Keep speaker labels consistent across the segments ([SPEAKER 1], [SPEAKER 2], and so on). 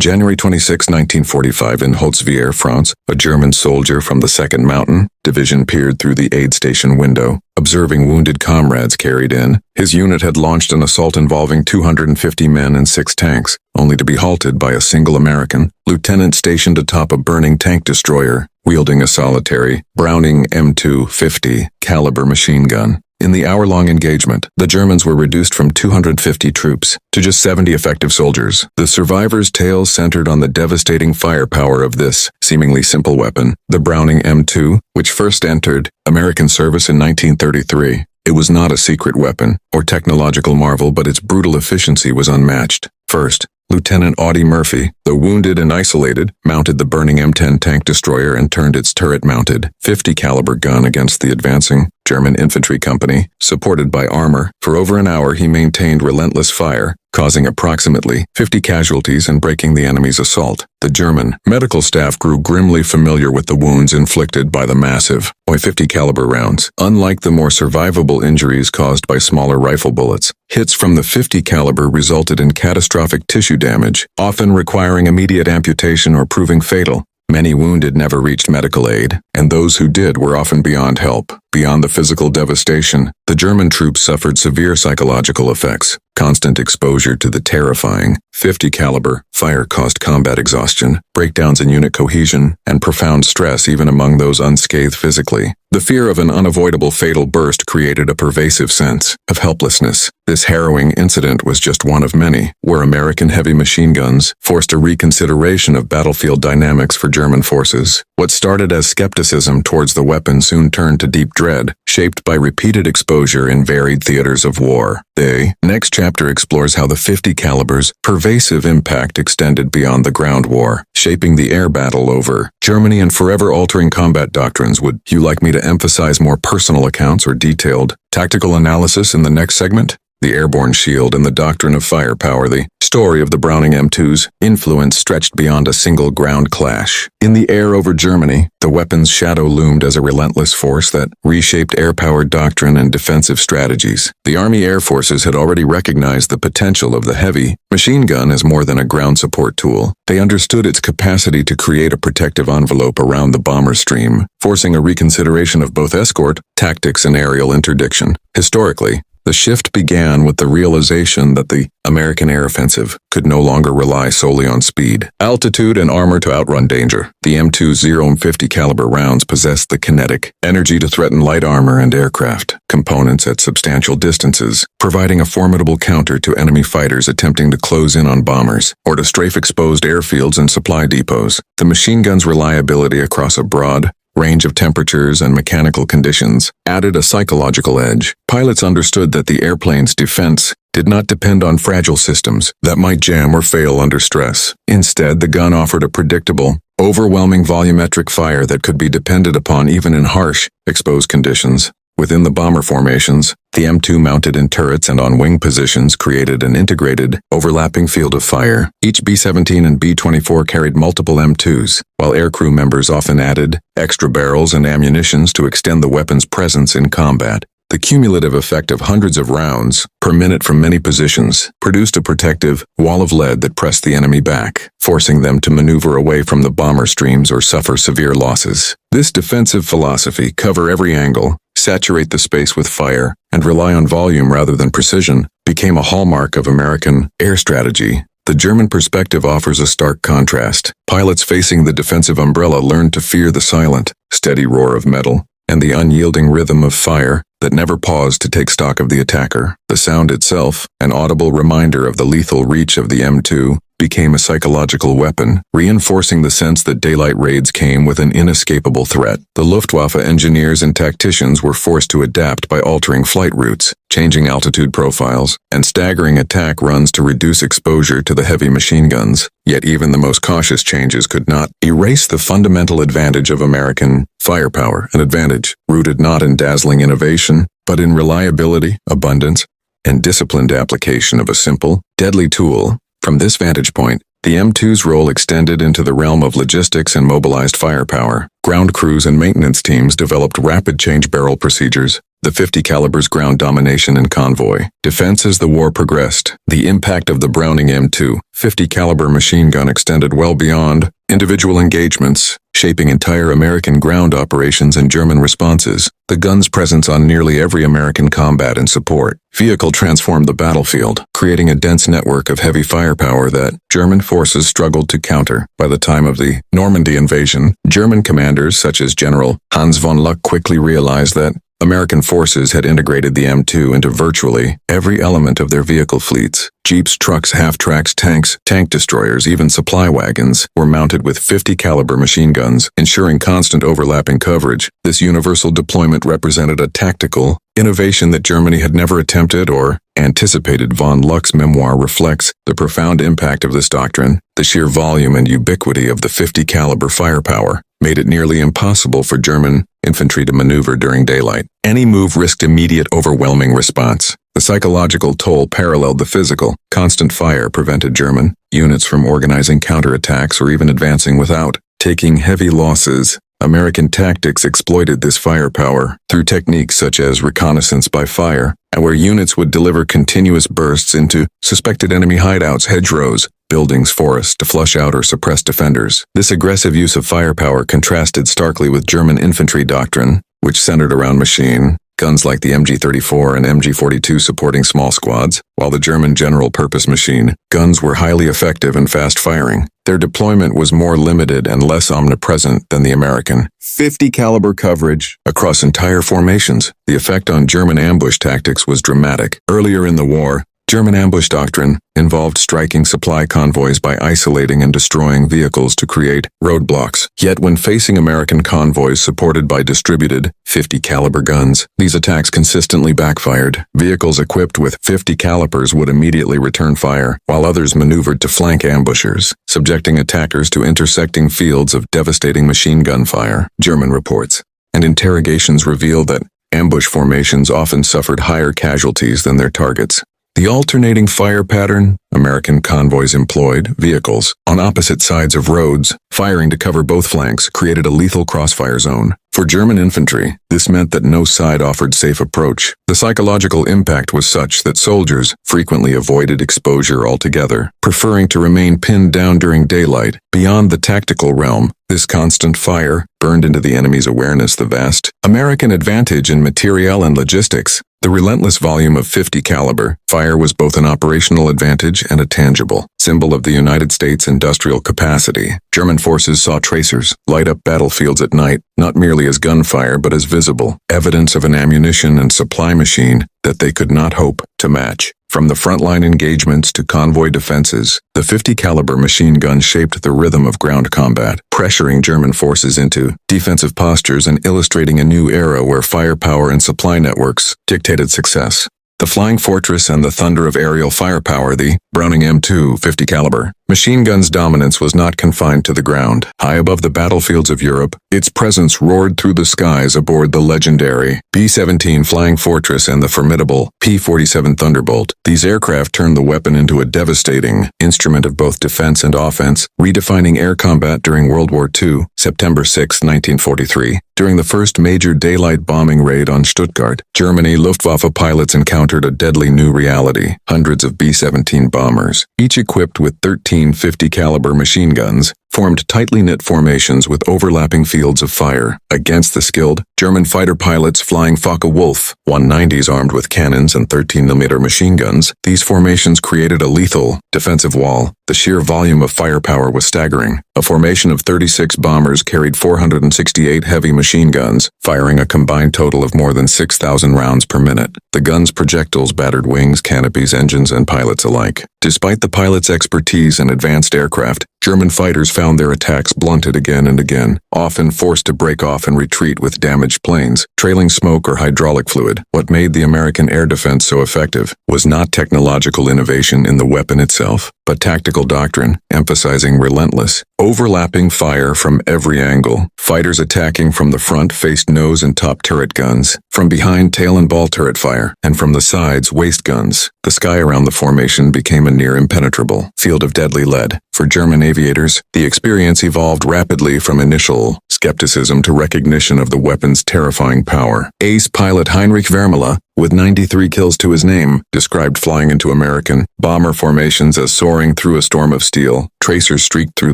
[SPEAKER 1] January 26, 1945, in Haute-Vière, France, a German soldier from the 2nd Mountain Division peered through the aid station window, observing wounded comrades carried in. His unit had launched an assault involving 250 men and 6 tanks, only to be halted by a single American lieutenant stationed atop a burning tank destroyer, wielding a solitary Browning M250 caliber machine gun. In the hour-long engagement, the Germans were reduced from 250 troops to just 70 effective soldiers. The survivors' tales centered on the devastating firepower of this seemingly simple weapon, the Browning M2, which first entered American service in 1933. It was not a secret weapon or technological marvel, but its brutal efficiency was unmatched. First, Lieutenant Audie Murphy, though wounded and isolated, mounted the burning M10 tank destroyer and turned its turret-mounted 50 caliber gun against the advancing German infantry company, supported by armor. For over an hour he maintained relentless fire, causing approximately 50 casualties and breaking the enemy's assault. The German medical staff grew grimly familiar with the wounds inflicted by the massive .50 caliber rounds. Unlike the more survivable injuries caused by smaller rifle bullets, hits from the 50 caliber resulted in catastrophic tissue damage, often requiring immediate amputation or proving fatal. Many wounded never reached medical aid, and those who did were often beyond help. Beyond the physical devastation, the German troops suffered severe psychological effects. Constant exposure to the terrifying 50 caliber fire caused combat exhaustion, breakdowns in unit cohesion, and profound stress even among those unscathed physically. The fear of an unavoidable fatal burst created a pervasive sense of helplessness. This harrowing incident was just one of many, where American heavy machine guns forced a reconsideration of battlefield dynamics for German forces. What started as skepticism towards the weapon soon turned to deep dread, shaped by repeated exposure in varied theaters of war. The next chapter explores how the 50 caliber's pervasive impact extended beyond the ground war, shaping the air battle over Germany and forever altering combat doctrines. Would you like me to emphasize more personal accounts or detailed tactical analysis in the next segment? The airborne shield and the doctrine of firepower. The story of the Browning M2's influence stretched beyond a single ground clash. In the air over Germany, the weapon's shadow loomed as a relentless force that reshaped air-powered doctrine and defensive strategies. The Army Air Forces had already recognized the potential of the heavy machine gun as more than a ground support tool. They understood its capacity to create a protective envelope around the bomber stream, forcing a reconsideration of both escort tactics and aerial interdiction. Historically, the shift began with the realization that the American air offensive could no longer rely solely on speed, altitude, and armor to outrun danger. The M2's 0.50 caliber rounds possessed the kinetic energy to threaten light armor and aircraft components at substantial distances, providing a formidable counter to enemy fighters attempting to close in on bombers or to strafe exposed airfields and supply depots. The machine gun's reliability across a broad range of temperatures and mechanical conditions added a psychological edge. Pilots understood that the airplane's defense did not depend on fragile systems that might jam or fail under stress. Instead, the gun offered a predictable, overwhelming volumetric fire that could be depended upon even in harsh, exposed conditions. Within the bomber formations, the M2 mounted in turrets and on wing positions created an integrated, overlapping field of fire. Each B-17 and B-24 carried multiple M2s, while aircrew members often added extra barrels and ammunitions to extend the weapon's presence in combat. The cumulative effect of hundreds of rounds per minute from many positions produced a protective wall of lead that pressed the enemy back, forcing them to maneuver away from the bomber streams or suffer severe losses. This defensive philosophy, cover every angle, saturate the space with fire, and rely on volume rather than precision, became a hallmark of American air strategy. The German perspective offers a stark contrast. Pilots facing the defensive umbrella learned to fear the silent, steady roar of metal and the unyielding rhythm of fire that never paused to take stock of the attacker. The sound itself, an audible reminder of the lethal reach of the M2, became a psychological weapon, reinforcing the sense that daylight raids came with an inescapable threat. The Luftwaffe engineers and tacticians were forced to adapt by altering flight routes, changing altitude profiles, and staggering attack runs to reduce exposure to the heavy machine guns. Yet even the most cautious changes could not erase the fundamental advantage of American firepower, an advantage rooted not in dazzling innovation, but in reliability, abundance, and disciplined application of a simple, deadly tool. From this vantage point, the M2's role extended into the realm of logistics and mobilized firepower. ground crews and maintenance teams developed rapid change barrel procedures. The 50 caliber's ground domination and convoy defense. As the war progressed, the impact of the Browning M2 50 caliber machine gun extended well beyond individual engagements, shaping entire American ground operations and German responses. The gun's presence on nearly every American combat and support vehicle transformed the battlefield, creating a dense network of heavy firepower that German forces struggled to counter. By the time of the Normandy invasion, German commanders such as General Hans von Luck quickly realized that American forces had integrated the M2 into virtually every element of their vehicle fleets. Jeeps, trucks, half-tracks, tanks, tank destroyers, even supply wagons were mounted with 50 caliber machine guns, ensuring constant overlapping coverage. This universal deployment represented a tactical innovation that Germany had never attempted or anticipated. Von Luck's memoir reflects the profound impact of this doctrine. The sheer volume and ubiquity of the 50 caliber firepower made it nearly impossible for German infantry to maneuver during daylight. Any move risked immediate, overwhelming response. The psychological toll paralleled the physical. Constant fire prevented German units from organizing counterattacks or even advancing without taking heavy losses. American tactics exploited this firepower through techniques such as reconnaissance by fire, and where units would deliver continuous bursts into suspected enemy hideouts, hedgerows, buildings, forests to flush out or suppress defenders. This aggressive use of firepower contrasted starkly with German infantry doctrine, which centered around machine guns like the MG-34 and MG-42 supporting small squads, while the German general-purpose machine guns were highly effective and fast-firing. Their deployment was more limited and less omnipresent than the American 50 caliber coverage across entire formations. The effect on German ambush tactics was dramatic. Earlier in the war, German ambush doctrine involved striking supply convoys by isolating and destroying vehicles to create roadblocks. Yet when facing American convoys supported by distributed 50 caliber guns, these attacks consistently backfired. Vehicles equipped with 50 calibers would immediately return fire, while others maneuvered to flank ambushers, subjecting attackers to intersecting fields of devastating machine gun fire. German reports and interrogations revealed that ambush formations often suffered higher casualties than their targets. The alternating fire pattern American convoys employed vehicles on opposite sides of roads, firing to cover both flanks, created a lethal crossfire zone. For German infantry, this meant that no side offered safe approach. The psychological impact was such that soldiers frequently avoided exposure altogether, preferring to remain pinned down during daylight. Beyond the tactical realm, this constant fire burned into the enemy's awareness the vast American advantage in materiel and logistics. The relentless volume of 50 caliber fire was both an operational advantage and a tangible symbol of the United States' industrial capacity. German forces saw tracers light up battlefields at night, not merely as gunfire but as visible evidence of an ammunition and supply machine that they could not hope to match. From the frontline engagements to convoy defenses, the 50 caliber machine gun shaped the rhythm of ground combat, pressuring German forces into defensive postures and illustrating a new era where firepower and supply networks dictated success. The Flying Fortress and the thunder of aerial firepower, the Browning M2 50 caliber machine gun's dominance was not confined to the ground. High above the battlefields of Europe, its presence roared through the skies aboard the legendary B-17 Flying Fortress and the formidable P-47 Thunderbolt. These aircraft turned the weapon into a devastating instrument of both defense and offense, redefining air combat during World War II. September 6, 1943. During the first major daylight bombing raid on Stuttgart, Germany, Luftwaffe pilots encountered a deadly new reality. Hundreds of B-17 bombers, each equipped with 13 50 caliber machine guns, formed tightly knit formations with overlapping fields of fire. Against the skilled German fighter pilots flying Focke-Wulf 190s armed with cannons and 13mm machine guns, these formations created a lethal defensive wall. The sheer volume of firepower was staggering. A formation of 36 bombers carried 468 heavy machine guns, firing a combined total of more than 6,000 rounds per minute. The guns' projectiles battered wings, canopies, engines, and pilots alike. Despite the pilots' expertise and advanced aircraft, German fighters found their attacks blunted again and again, often forced to break off and retreat with damaged planes, trailing smoke or hydraulic fluid. What made the American air defense so effective was not technological innovation in the weapon itself, but tactical doctrine, emphasizing relentless, overlapping fire from every angle. Fighters attacking from the front faced nose and top turret guns, from behind tail and ball turret fire, and from the sides waist guns. The sky around the formation became a near impenetrable field of deadly lead. For German aviators, the experience evolved rapidly from initial skepticism to recognition of the weapon's terrifying power. Ace pilot Heinrich Vermala, with 93 kills to his name, described flying into American bomber formations as soaring through a storm of steel. Tracers streaked through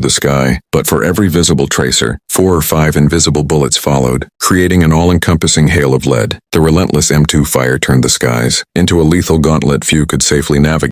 [SPEAKER 1] the sky, but for every visible tracer, 4 or 5 invisible bullets followed, creating an all-encompassing hail of lead. The relentless M2 fire turned the skies into a lethal gauntlet few could safely navigate.